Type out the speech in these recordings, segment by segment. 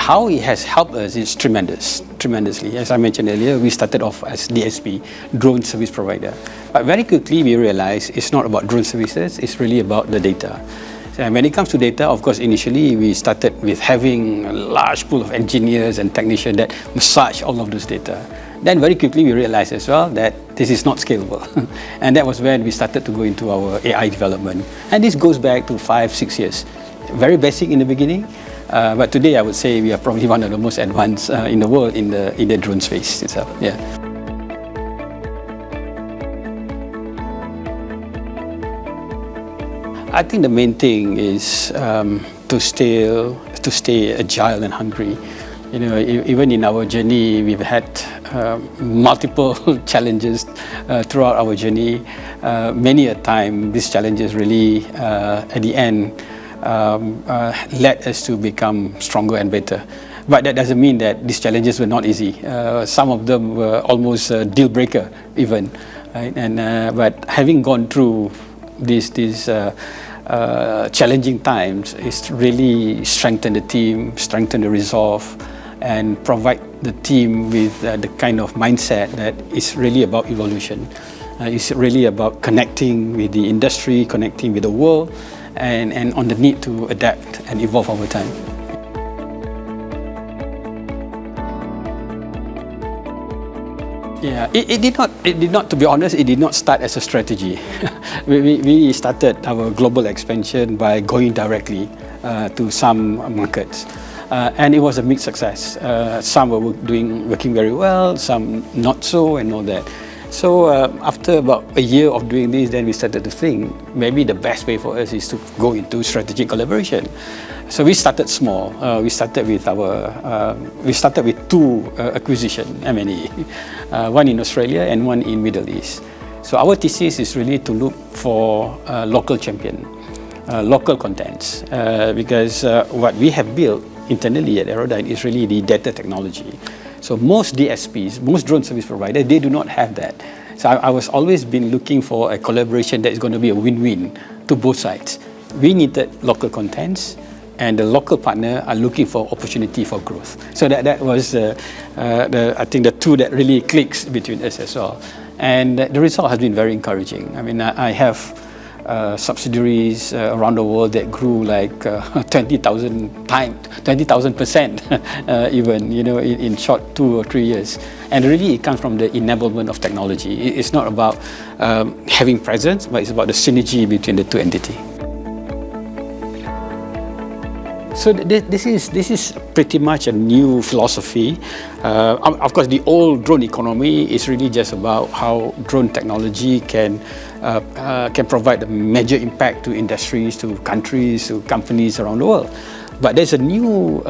how it has helped us is tremendously. As I mentioned earlier, we started off as DSP, drone service provider. But very quickly we realized it's not about drone services, it's really about the data. And when it comes to data, of course, initially we started with having a large pool of engineers and technicians that massage all of those data. Then very quickly we realized as well that this is not scalable. And that was when we started to go into our AI development. And this goes back to 5-6 years. Very basic in the beginning, but today I would say we are probably one of the most advanced in the world in the drone space itself. Yeah. I think the main thing is to stay agile and hungry. You know, even in our journey, we've had multiple challenges throughout our journey. Many a time, these challenges really, at the end, led us to become stronger and better. But that doesn't mean that these challenges were not easy. Some of them were almost a deal breaker, even. Right? But having gone through these challenging times, it's really strengthened the team, strengthened the resolve, and provide the team with the kind of mindset that is really about evolution. It's really about connecting with the industry, connecting with the world, and on the need to adapt and evolve over time. Yeah, it did not, to be honest, it did not start as a strategy. we started our global expansion by going directly to some markets. And it was a mixed success. Some were working very well, some not so, and all that. So after about a year of doing this, then we started to think maybe the best way for us is to go into strategic collaboration. So we started small. We started with two acquisitions, M&A, one in Australia and one in Middle East. So our thesis is really to look for local champion, local contents, because what we have built internally at Aerodyne is really the data technology. So most DSPs, most drone service providers, they do not have that. So I was always been looking for a collaboration that is going to be a win-win to both sides. We needed local contents, and the local partner are looking for opportunity for growth. So that was I think the two that really clicks between us as well. And the result has been very encouraging. I mean, I have subsidiaries around the world that grew like 20,000 times, 20,000% even, you know, in short 2 or 3 years. And really it comes from the enablement of technology. It's not about having presence, but it's about the synergy between the two entities. So this is pretty much a new philosophy. Of course, the old drone economy is really just about how drone technology can provide a major impact to industries, to countries, to companies around the world. But there's a new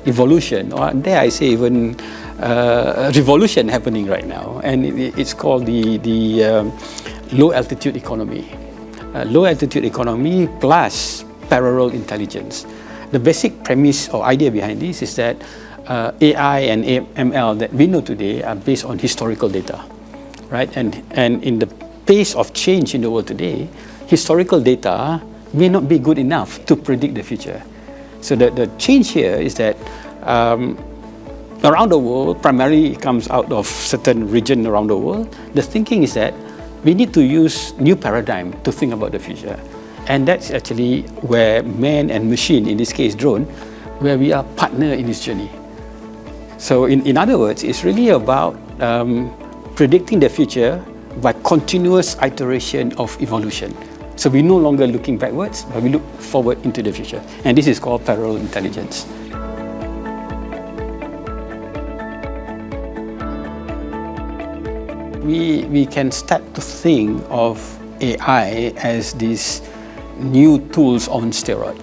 evolution, or dare I say even a revolution happening right now, and it's called the low altitude economy. Low altitude economy plus parallel intelligence. The basic premise or idea behind this is that AI and ML that we know today are based on historical data, right? And in the pace of change in the world today, historical data may not be good enough to predict the future. So the change here is that around the world, primarily it comes out of certain region around the world, the thinking is that we need to use new paradigm to think about the future. And that's actually where man and machine, in this case drone, where we are partner in this journey. So in other words, it's really about predicting the future by continuous iteration of evolution. So we're no longer looking backwards, but we look forward into the future. And this is called parallel intelligence. We can start to think of AI as these new tools on steroid.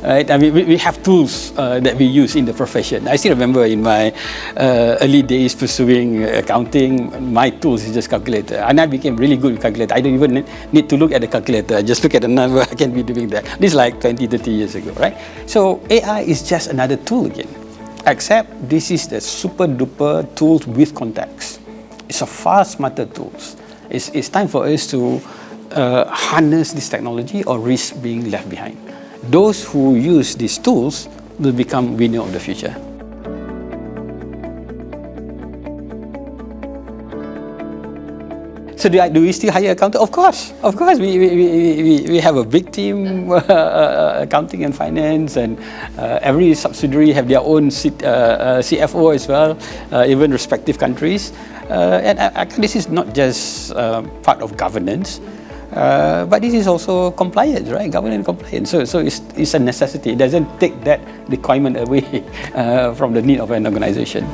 Right? I mean, we have tools that we use in the profession. I still remember in my early days pursuing accounting, my tools is just calculator. And I became really good with calculator. I don't even need to look at the calculator. I just look at the number, I can be doing that. This is like 20, 30 years ago, right? So AI is just another tool again. Except this is the super duper tools with context. It's a far smarter tools. It's time for us to harness this technology or risk being left behind. Those who use these tools will become winner of the future. So do we still hire accountant? Of course. We have a big team, accounting and finance, and every subsidiary have their own CFO as well, even respective countries. And this is not just part of governance, but this is also compliance, right? Governance compliance. So it's a necessity. It doesn't take that requirement away from the need of an organization.